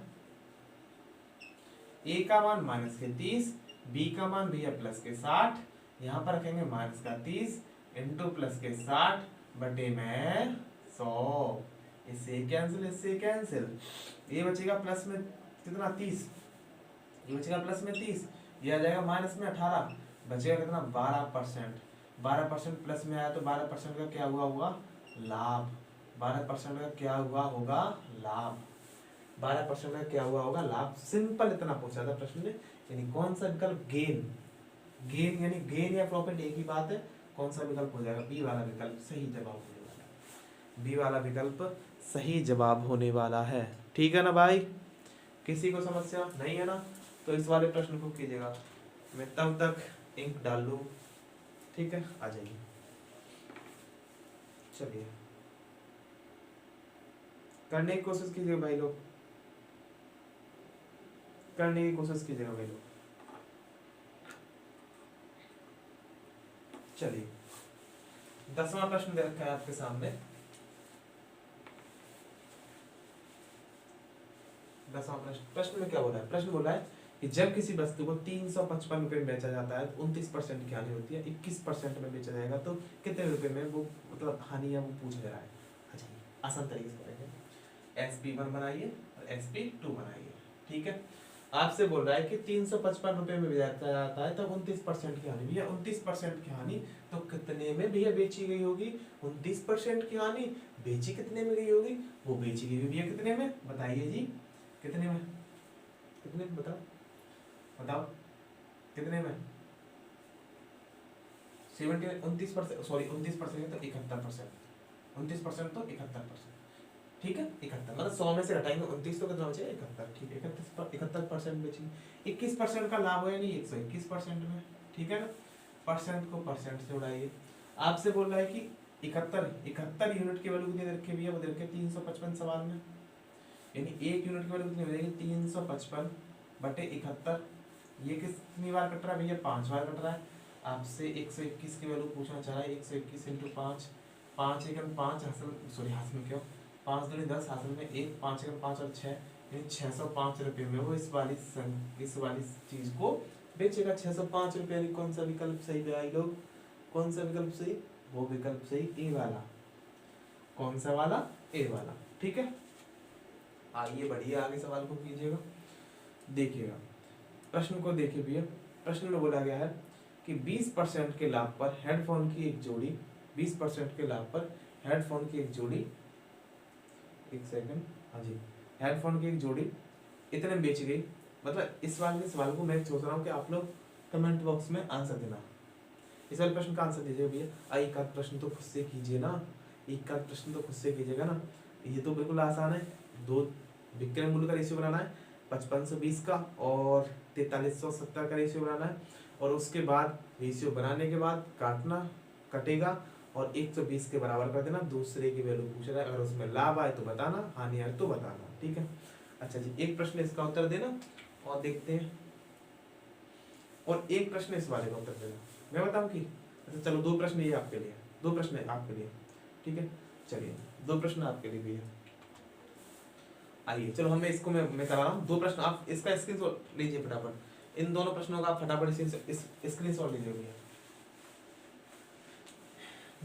a का मान माइनस के 30, b का मान भैया प्लस के 60, यहाँ पर रखेंगे माइनस का 30 इंटू प्लस के 60 बटे में 100, इससे कैंसिल, इससे कैंसिल, ये बचेगा प्लस में कितना 30, ये बचेगा प्लस में 30, ये आ जाएगा माइनस में 18, बचेगा कितना 12%। 12% प्लस में आया तो 12% का क्या हुआ होगा, लाभ। 12% का क्या हुआ होगा, लाभ। 12% का क्या हुआ होगा, लाभ। सिंपल इतना पूछा था प्रश्न ने, यानी कौन सा विकल्प, गेन, गेन यानी गेन या प्रॉफिट एक ही बात है, कौन सा विकल्प हो जाएगा, बी वाला विकल्प सही जवाब होने वाला है, बी वाला विकल्प सही जवाब होने वाला है। ठीक है ना भाई, किसी को समस्या नहीं है ना, तो इस वाले प्रश्न को कीजिएगा, मैं तब तक इंक डाल लूँ। ठीक है, आ जाइए। चलिए करने की कोशिश कीजिएगा भाई लोग, करने की कोशिश कीजिएगा भाई लोग। चलिए 10वां प्रश्न दे रखा है आपके सामने। 10वां प्रश्न में क्या बोला है? प्रश्न बोला है कि जब किसी वस्तु को 355 रुपए में बेचा जाता है तो 29% की हानि होती है, 21% में बेचा जाएगा तो कितने रुपए में वो मतलब हानि है वो पूछा जा रहा है। अच्छा आसान तरीके से करेंगे, SP1 बनाइए और SP2 बनाइए। ठीक है, आपसे बोल रहा है कि 355 रुपए में बेचा जाता है तो 29% की हानि। भैया 29% की हानि तो कितने में भैया बेची गई होगी? 29% की हानि बेची कितने में गई होगी? वो बेची गई भैया कितने में, बताइए जी, कितने में? कितने में बताओ, बताओ कितने में? 29%, सॉरी 29% तो 71%, 29% तो 71%। ठीक है, 71 मतलब 100 में से घटाएंगे 29 तो कितना बचेगा? 71। ठीक है, 71% बेची। 21% का लाभ हो या नहीं? 121% में। ठीक है ना, परसेंट को परसेंट से उड़ाइए। आपसे बोल रहा है कि 71 यूनिट की वैल्यू कितनी दे रखी है भैया? वो दे रखी है 355 सवाल में, यानी 1 यूनिट की वैल्यू कितनी हो जाएगी? 355 बटे 71। ये कितनी बार कट रहा है भैया? 5 बार कट रहा है। आपसे 121 की वैल्यू पूछना चाह रहा है, 121 इंटू 5, 5 एकम 5 हासिल, सॉरी हाथ में क्यों, 5 दूनी 10 हासिल में 1, 5 एकम 5 और 6, यानी 605 रुपये में वो इस वाली चीज को बेचेगा। 605 रुपये। कौन सा विकल्प सही है भाई लोग? कौन सा विकल्प सही? वो विकल्प सही ए वाला। कौन सा वाला? ए वाला। ठीक है, आइए बढ़िए आगे सवाल को कीजिएगा, देखिएगा प्रश्न को। देखिए भैया प्रश्न में बोला गया है कि 20% के लाभ पर हेडफोन की एक जोड़ी, 20% के लाभ पर हेडफोन की एक जोड़ी, एक सेकंड, हाँ जी, हेडफोन की एक जोड़ी इतने में बेची गई। मतलब इस सवाल को मैं सोच रहा हूँ कि आप लोग कमेंट बॉक्स में आंसर देना। इस वाले प्रश्न का आंसर दीजिए भैया। एक आध प्रश्न तो खुद से कीजिए ना, एक आध प्रश्न तो खुद से कीजिएगा ना, ये तो बिल्कुल आसान है। दो विक्रय मूल्य का रेशियो बनाना है, 5520 का और 4370 का रेशियो बनाना है, और उसके बाद रेशियो बनाने के बाद काटना, कटेगा और 120 के बराबर कर देना। दूसरे की वैल्यू पूछ रहा है, अगर उसमें लाभ आए तो बताना, हानि आए तो बताना। ठीक है, अच्छा जी, एक प्रश्न इसका उत्तर देना और देखते हैं, और एक प्रश्न इस वाले का उत्तर देना। मैं बताऊं कि अच्छा चलो 2 प्रश्न ये आपके लिए, 2 प्रश्न है आपके लिए। ठीक है, चलिए 2 प्रश्न आपके लिए भी है। आइए चलो हमें इसको मैं करा रहा हूँ 2 प्रश्न, आप इसका स्क्रीनशॉट लीजिए फटाफट। इन दोनों प्रश्नों का आप फटाफट स्क्रीनशॉट लीजिए भैया।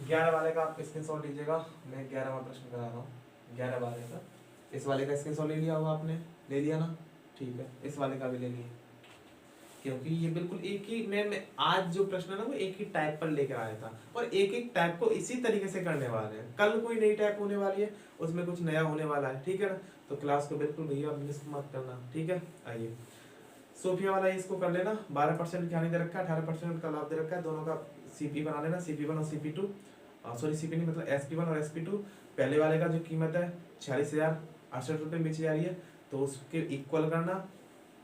11 वाले का आप स्क्रीनशॉट लीजिएगा, मैं 11वां प्रश्न करा रहा हूँ 11 वाले का। इस वाले का स्क्रीनशॉट ले लिया होगा आपने, ले लिया ना? ठीक है, इस वाले का भी ले लिए, क्योंकि ये बिल्कुल एक ही मैं आज जो प्रश्न है ना वो एक ही टाइप पर लेकर आया था, और एक टाइप को इसी तरीके से करने वाले हैं। कल कोई नई टाइप होने वाली है, उसमें कुछ नया होने वाला है। ठीक है ना, तो क्लास को बिल्कुल भैया मिस मत करना। ठीक है, आइए सोफिया वाला इसको कर लेना। 12% की हानि दे रखा है, 18% का लाभ दे रखा है, दोनों का सीपी बना लेना, CP1 और CP2, सॉरी CP नहीं मतलब SP1 और SP2। पहले वाले का जो कीमत है 46,068 रुपये बेची जा रही है, तो उसके इक्वल करना,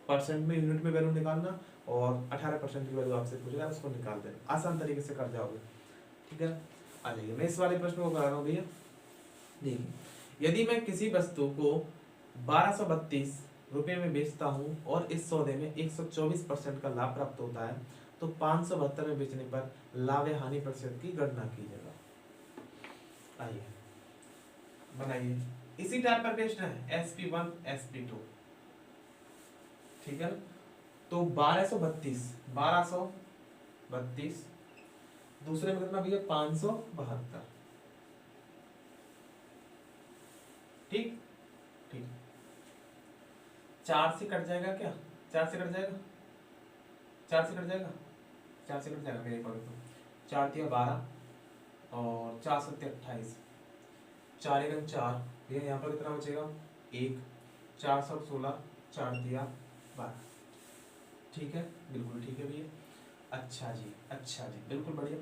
परसेंट में यूनिट में वैल्यू निकालना, और 18% की वैल्यू आपसे पूछ रहा है उसको निकाल देना। आसान तरीके से कर जाओगे। ठीक है, आ जाइए मैं इस वाले प्रश्न को करा रहा हूँ भैया। देखिए, यदि मैं किसी वस्तु को 1232 रुपये में बेचता हूँ और इस सौदे में 124% का लाभ प्राप्त होता है, तो 572 में बेचने पर लाभ या हानि प्रतिशत की गणना कीजिएगा। आइए बनाइए, इसी टाइप पर बेचना है, SP1 SP2। ठीक है, तो 1232 दूसरे में कितना भैया? 572। ठीक ठीक, 4 से कट जाएगा क्या? 4 से कट जाएगा, 4 से कट जाएगा, 4 से कट जाएगा मेरे पकड़ तो। 4 दिया 12 और 4 सत्ते 28, 4 एकम 4, भैया यहाँ पर कितना बचेगा? 1, 416, 4 दिया 12। ठीक है, बिल्कुल ठीक है भैया। अच्छा जी, अच्छा जी, बिल्कुल बढ़िया।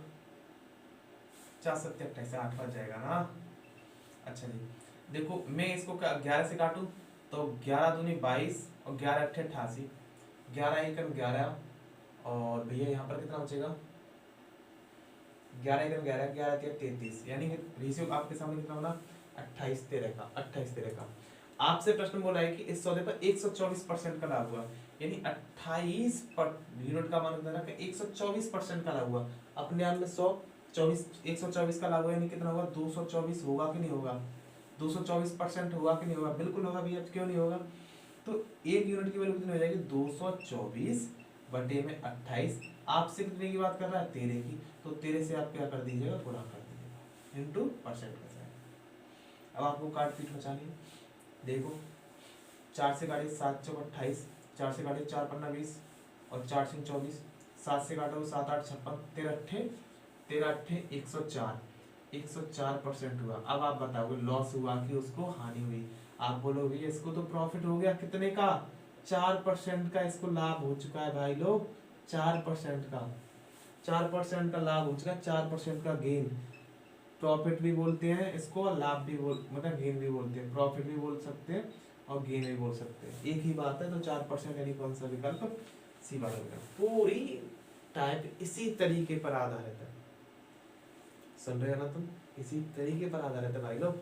4 सत्ते 28 से 8 बच जाएगा ना? अच्छा जी, देखो मैं इसको 11 से काटूं तो 11 दूनी 22 और 11 अट्ठे 88, 11 एकम 11 और भैया यहाँ पर कितना बचेगा 11 एकम 11, 11 तिया 33, यानी कि रेशियो आपके सामने कितना होना 28-13 का, 28-13 का। आपसे प्रश्न बोला है कि इस सौदे पर 124% का लाभ हुआ, यानी 28 यूनिट का मान होता है 124% का लाभ हुआ। अपने आप में 124 का लाभ हुआ, यानी कितना होगा 224 होगा कि नहीं होगा, 224% होगा कि नहीं होगा, बिल्कुल होगा भैया, क्यों नहीं होगा। तो एक यूनिट की वैल्यू कितनी हो जाएगी 224 बटे में 28। आपसे कितने की बात कर रहा है 13 की, तो 13 से आप क्या कर दीजिएगा गुणा कर दीजिएगा इनटू परसेंट का साइन। अब आपको काट पीट बचानी है, देखो 4 से काटे 7 चौक 28, 4 से काटे 4 पन्ना 20 और 4 सिंह 24, 7 से काटो 7 8 56, 13 अट्ठे 104, 104% हुआ। अब आप बताओगे लॉस हुआ कि उसको हानि हुई। आप बोलोगे इसको तो प्रॉफिट हो गया कितने का 4% का, इसको लाभ हो चुका है भाई लोग 4% का, 4% का लाभ हो चुका है, 4% का गेन। प्रॉफिट भी बोलते हैं इसको और लाभ भी मतलब गेन भी बोलते हैं, प्रॉफिट भी बोल सकते हैं और गेन भी बोल सकते हैं, एक ही बात है। तो 4% यानी कौन सा विकल्प सी वाला विकल्प। पूरी टाइप इसी तरीके पर आधारित है, सुन रहे हो ना तुम, इसी तरीके पर आधारित है भाई लोग।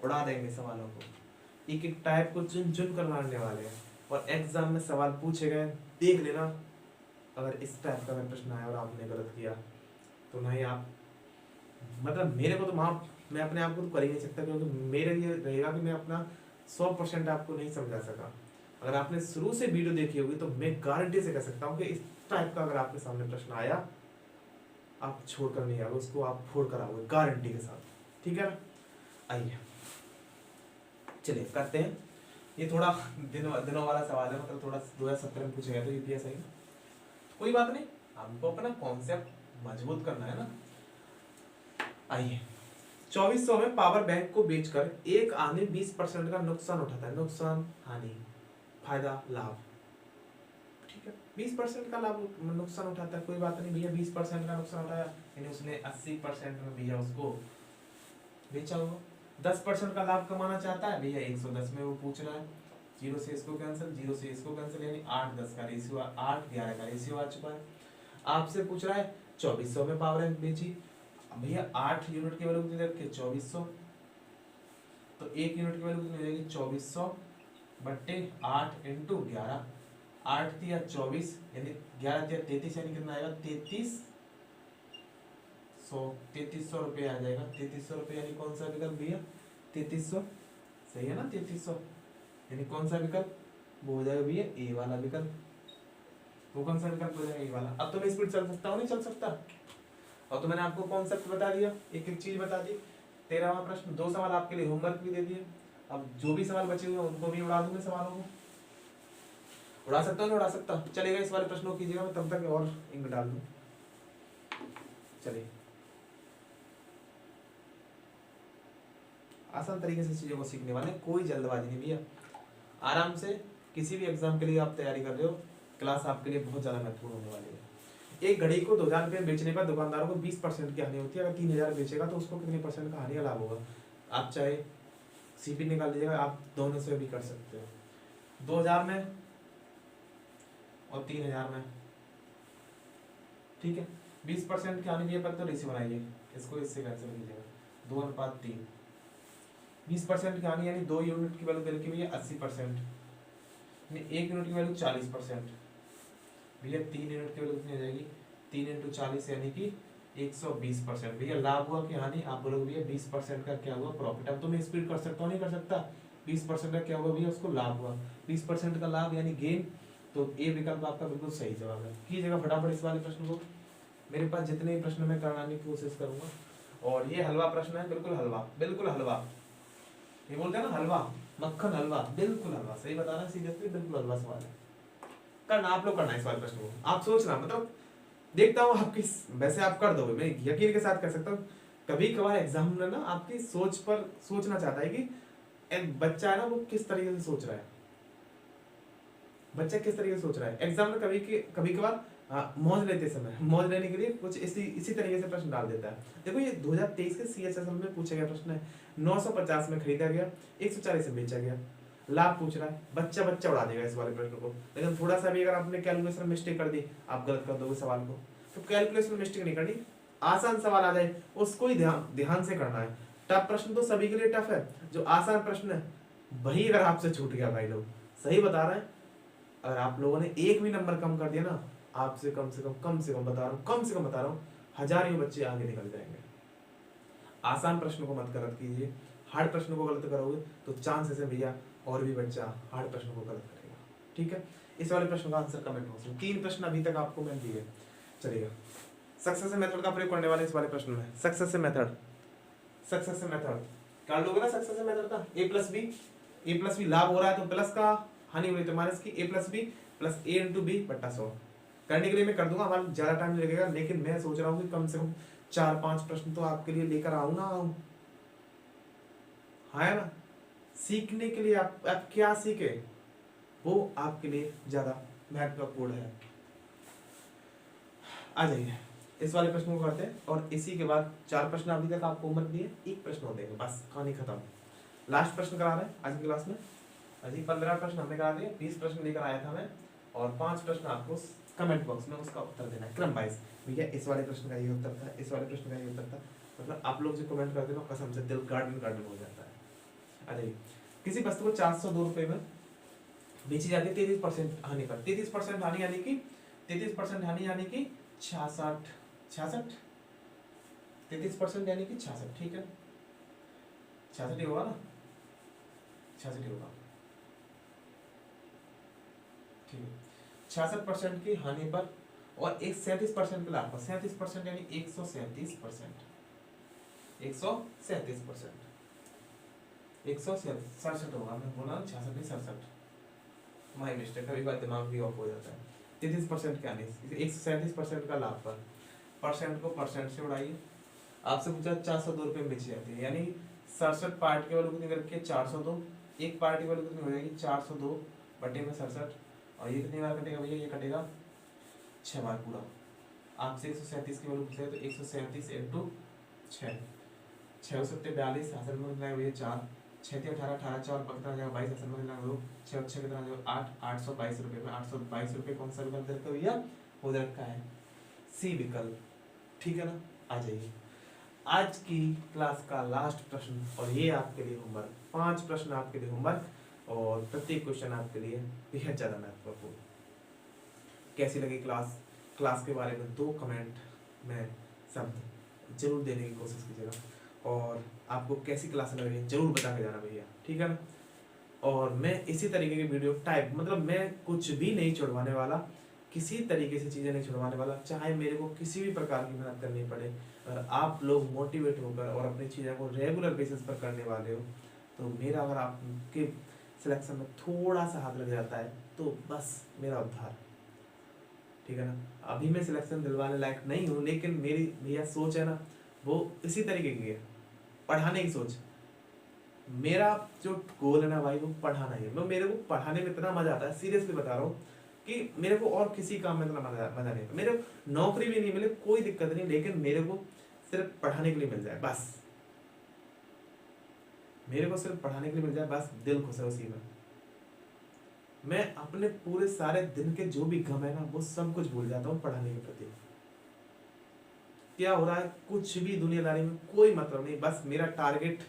उड़ा देंगे सवालों को, एक एक टाइप को चुन चुन कर मारने वाले हैं और एग्जाम में सवाल पूछे गए देख लेना। अगर इस टाइप का प्रश्न आया और आपने गलत किया तो नहीं आप मतलब मेरे को तो मैं अपने आप को तो कर ही नहीं सकता, क्योंकि मेरे लिए रहेगा कि मैं अपना 100% आपको नहीं समझा सका। अगर आपने शुरू से वीडियो देखी होगी तो मैं गारंटी से कह सकता हूँ कि इस टाइप का अगर आपके सामने प्रश्न आया आप छोड़ कर नहीं आओगे, उसको आप फोड़ कर आओगे गारंटी के साथ, ठीक है ना। आइए चलिए करते हैं, ये थोड़ा दिनों वाला सवाल है, मतलब थोड़ा 2017 में पूछा गया था यूपीएससी में, कोई बात नहीं, हमको अपना कॉन्सेप्ट मजबूत करना है ना। आइए 2400 में पावर बैंक को बेचकर एक आदमी 20% का नुकसान उठाता है, नुकसान हानि फायदा लाभ, ठीक है 20% का लाभ नुकसान उठाता है, कोई बात नहीं भैया 20% का नुकसान उठाया, यानी उसने 80% में भैया उसको बेचा होगा। 10% का लाभ कमाना चाहता है भैया 110 में वो पूछ रहा है, 0 से इसको कैंसिल, 0 से इसको कैंसिल, यानी 8-10 का रेशियो, 8-11 का रेशियो आ चुका है। आपसे पूछ रहा है 2400 में पावर बैंक बेची, भैया 8 यूनिट की वैल्यू कितनी रखी 2400, तो 1 यूनिट की वैल्यू कितनी हो जाएगी 2400 बट्टे 8 इंटू 11, 8 तिया 24 यानी 11 तिया 33, यानी कितना आएगा 3300 रुपये आ जाएगा। 3300 रुपये यानी कौन सा विकल्प भैया 3300, सही है ना 3300, यानी कौन सा विकल्प वो हो जाएगा भैया ए वाला विकल्प। वो कौन सा विकल्प हो जाएगा ए वाला। अब तो मैं स्पीड चल सकता हूँ नहीं चल सकता, और तो मैंने आपको कॉन्सेप्ट बता दिया, एक एक चीज बता दी। 13वां प्रश्न 2 सवाल आपके लिए होमवर्क भी दे दिए, अब जो भी सवाल बचे हुए उनको भी उड़ा दूंगा, सवालों को उड़ा सकता हूँ नहीं उड़ा सकता, चलेगा इस वाले प्रश्नों कीजिएगा, मैं तब तक और इंक डाल दूँ। चलिए आसान तरीके से चीजों को सीखने वाले, कोई जल्दबाजी नहीं भैया, आराम से किसी भी एग्जाम के लिए आप तैयारी कर रहे हो, क्लास आपके लिए बहुत ज्यादा महत्वपूर्ण होने वाली है। एक घड़ी को 2000 रुपये बेचने पर दुकानदारों को 20% की हानि होती है, अगर 3000 बेचेगा तो उसको कितने % का हानि या लाभ होगा। आप चाहे सीपी निकाल लीजिएगा, आप दोनों से भी कर सकते हो, 2000 में और 3000 में, ठीक है 20% की हानि पर तो रेशियो बनाइए, इसको इससे कैंसिल कीजिएगा 2:3, 20% की हानि यानी 2 यूनिट की वैल्यू दे रखी भैया 80%, 1 यूनिट की वैल्यू 40%, भैया 3 यूनिट की वैल्यू कितनी हो जाएगी 3 × 40 यानी कि 120%। भैया लाभ हुआ कि हानि, आप बोलोगे भैया 20% का क्या हुआ प्रॉफिट। अब तो मैं स्पीड कर सकता हूँ नहीं कर सकता, 20% का क्या हुआ भैया उसको लाभ हुआ, 20% का लाभ यानी गेन, तो ए विकल्प आपका बिल्कुल सही जवाब है। कीजिएगा फटाफट इस वाले प्रश्न को, मेरे पास जितने प्रश्न मैं कराने की कोशिश करूंगा, और ये हलवा प्रश्न है, बिल्कुल हलवा, बिल्कुल हलवा, ये बोलते हैं ना हलवा मक्खन हलवा, बिल्कुल हलवा, सही बता रहा है सीरियसली, बिल्कुल हलवा सवाल है। करना आप लोग करना इस वाले प्रश्न को, आप सोचना, मतलब देखता हूँ आपकी, वैसे आप कर दोगे, मैं यकीन के साथ कह सकता हूँ। कभी कभार एग्जाम में ना आपकी सोच पर सोचना चाहता है कि एक बच्चा है ना वो किस तरीके से सोच रहा है, बच्चा किस तरीके से सोच रहा है। एग्जाम में कभी कभार मौज लेते समय, मौज लेने के लिए कुछ इसी तरीके से प्रश्न डाल देता है। देखो ये 2023 के CHSL में पूछा गया प्रश्न है, 950 में खरीदा गया, 140 में बेचा गया। लाभ पूछ रहा है, बच्चा बच्चा उड़ा देगा इस वाले प्रश्न को। लेकिन थोड़ा सा भी अगर आपने कैलकुलेशन मिस्टेक कर दी, आप गलत कर दोगे सवाल को। तो कैलकुलेशन मिस्टेक नहीं करनी, आसान सवाल आ जाए उसको ही ध्यान से करना है। टफ प्रश्न तो सभी के लिए टफ है, जो आसान प्रश्न है वही अगर आपसे छूट गया भाई लोग, सही बता रहे हैं, अगर आप लोगों ने एक भी नंबर कम कर दिया ना, आपसे कम से कम बता रहा हूँ, कम से कम बता रहा हूँ, हजारों बच्चे आगे निकल जाएंगे। आसान प्रश्न को मत गलत कीजिए, हार्ड प्रश्न को गलत करोगे तो चांसेस है भैया और भी बच्चा हार्ड प्रश्न को गलत करेगा। ठीक है, इस वाले प्रश्न का आंसर कमेंट बॉक्स में। 3 प्रश्न अभी तक आपको मैं दिए, चलेगा। सक्सेसिव मेथड का प्रयोग करने वाले इस वाले प्रश्न में, सक्सेसिव मेथड कर लोगे ना सक्सेसिव मेथड का, ए प्लस बी लाभ हो रहा है तो प्लस का, हानि हो रही है तो माइनस की, ए प्लस बी प्लस ए इंटू बी बट्टा 100 करने के लिए मैं कर दूंगा, हमारा ज्यादा टाइम नहीं लगेगा, लेकिन मैं सोच रहा हूँ कि कम से कम 4-5 प्रश्न तो आपके लिए लेकर आऊं ना आऊं, है ना। सीखने के लिए आप क्या सीखे वो आपके लिए ज्यादा महत्वपूर्ण है। आ जाइए इस वाले प्रश्न को करते हैं, और इसी के बाद 4 प्रश्न अभी तक आपको होमवर्क दिए, 1 प्रश्न और देंगे, बस कहानी खत्म। लास्ट प्रश्न करा रहे हैं आज की क्लास में। अजी 15 प्रश्न हमने करा दिए, 20 प्रश्न लेकर आया था मैं, और 5 प्रश्न आपको कमेंट बॉक्स में उसका उत्तर देना है क्रम वाइज। भैया इस वाले प्रश्न का ये उत्तर था, इस वाले प्रश्न का ये उत्तर था, मतलब आप लोग जो कमेंट करते हो कसम से दिल गार्डन हो जाता है। अरे किसी वस्तु को 402 रुपए में बेची जाती है 33% हानि पर, 33% हानि यानी कि 33% हानि यानी कि 66 33% यानी कि 66, ठीक है 66 ही होगा ना, 66 ही होगा, ठीक है। 66% की हानि पर और एक 37% के लाभ पर, 37% यानी 137%, 137%, 167 होगा, मैं बोला 66 नहीं 67, माई मिस्टेक, कभी बार दिमाग भी ऑफ हो जाता है। 33% क्या नहीं, 137% का लाभ पर, परसेंट को परसेंट से उड़ाइए। आपसे पूछा 402 रुपये में बेची जाती है, यानी 67 पार्ट के वालों कितनी करके 402, एक पार्टी वालों कितनी हो जाएगी 402 बटे में 67, और ये कितनी बार कटेगा भैया, ये कटेगा 6 बार पूरा। आपसे 137 के वालों पूछे तो 137 इंटू 6, 6 सत्ते 42, हासिल में कितना है भैया 4, 6 18 18 4 कितना आ जाएगा 22, हासिल में कितना 2, 6 6 कितना आ जाएगा 8, 822 रुपये में 822 रुपये कौन सा विकल्प दे रखा है भैया, हो दे रखा है सी विकल्प, ठीक है ना। आ जाइए आज की क्लास का लास्ट प्रश्न, और ये आपके लिए होमवर्क, 5 प्रश्न आपके लिए होमवर्क, और प्रत्येक क्वेश्चन आपके लिए बेहद ज़्यादा महत्वपूर्ण। कैसी लगी क्लास, क्लास के बारे में 2 कमेंट में शब्द जरूर देने की कोशिश कीजिएगा, और आपको कैसी क्लास लग रही है जरूर बता के जाना भैया, ठीक है ना। और मैं इसी तरीके की वीडियो टाइप, मतलब मैं कुछ भी नहीं छुड़वाने वाला, किसी तरीके से चीज़ें नहीं छुड़वाने वाला, चाहे मेरे को किसी भी प्रकार की मेहनत करनी पड़े। अगर आप लोग मोटिवेट होकर और अपनी चीज़ों को रेगुलर बेसिस पर करने वाले हो, तो मेरा अगर आपके सिलेक्शन में थोड़ा सा हाथ लग जाता है तो बस मेरा उद्धार, ठीक है ना। अभी मैं सिलेक्शन दिलवाने लायक नहीं हूँ, लेकिन मेरी भैया सोच है ना वो इसी तरीके की है, पढ़ाने की सोच। मेरा जो गोल है ना भाई वो पढ़ाना ही है। मैं, मेरे को पढ़ाने में इतना मजा आता है, सीरियसली बता रहा हूँ, कि मेरे को और किसी काम में इतना मजा नहीं आता। मेरे नौकरी भी नहीं मिले कोई दिक्कत नहीं, लेकिन मेरे को सिर्फ पढ़ाने के लिए मिल जाए बस, मेरे को सिर्फ पढ़ाने के लिए मिल जाए बस, दिल खुश है उसी में। मैं अपने पूरे सारे दिन के जो भी गम है ना वो सब कुछ भूल जाता हूँ पढ़ाने के प्रति। क्या हो रहा है कुछ भी दुनियादारी में कोई मतलब नहीं, बस मेरा टारगेट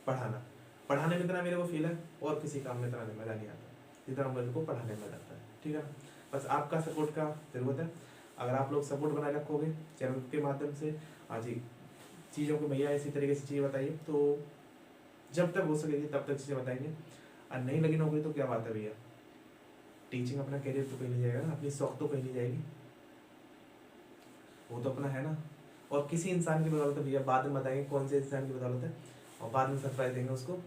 पढ़ाना। पढ़ाने में इतना मेरे को फील है, और किसी काम में इतना मजा नहीं आता जितना मेरे को पढ़ाने में आता है, ठीक है ना। बस आपका सपोर्ट का जरूरत है। अगर आप लोग सपोर्ट बनाए रखोगे चैनल के माध्यम से, आज ही चीज़ों को भैया इसी तरीके से चीज़ें बताइए, तो जब तक हो सकेगी तब तक चीज़ें बताएंगे। और नहीं लगी नौकरी तो क्या बात है भैया, टीचिंग अपना करियर तो कहीं नहीं जाएगा ना, अपनी शौक तो कहीं नहीं जाएगी, वो तो अपना है ना। और किसी इंसान की बदौलत है भैया, बाद में बताएंगे कौन से इंसान की बदौलत है, और बाद में सरप्राइज देंगे उसको।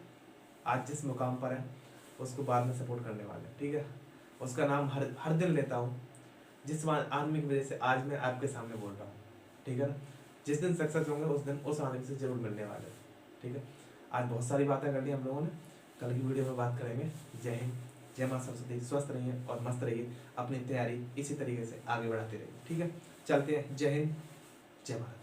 आज जिस मुकाम पर है उसको बाद में सपोर्ट करने वाले, ठीक है। उसका नाम हर दिन लेता हूँ, जिस आदमी की वजह से आज मैं आपके सामने बोल रहा हूँ, ठीक है ना। जिस दिन सक्सेस होंगे उस दिन उस आदमी से जरूर मिलने वाले, ठीक है। आज बहुत सारी बातें कर ली हम लोगों ने, कल की वीडियो में बात करेंगे। जय हिंद, जय मां सरस्वती। स्वस्थ रहिए और मस्त रहिए, अपनी तैयारी इसी तरीके से आगे बढ़ाते रहिए, ठीक है। चलते हैं, जय हिंद, जय भारत।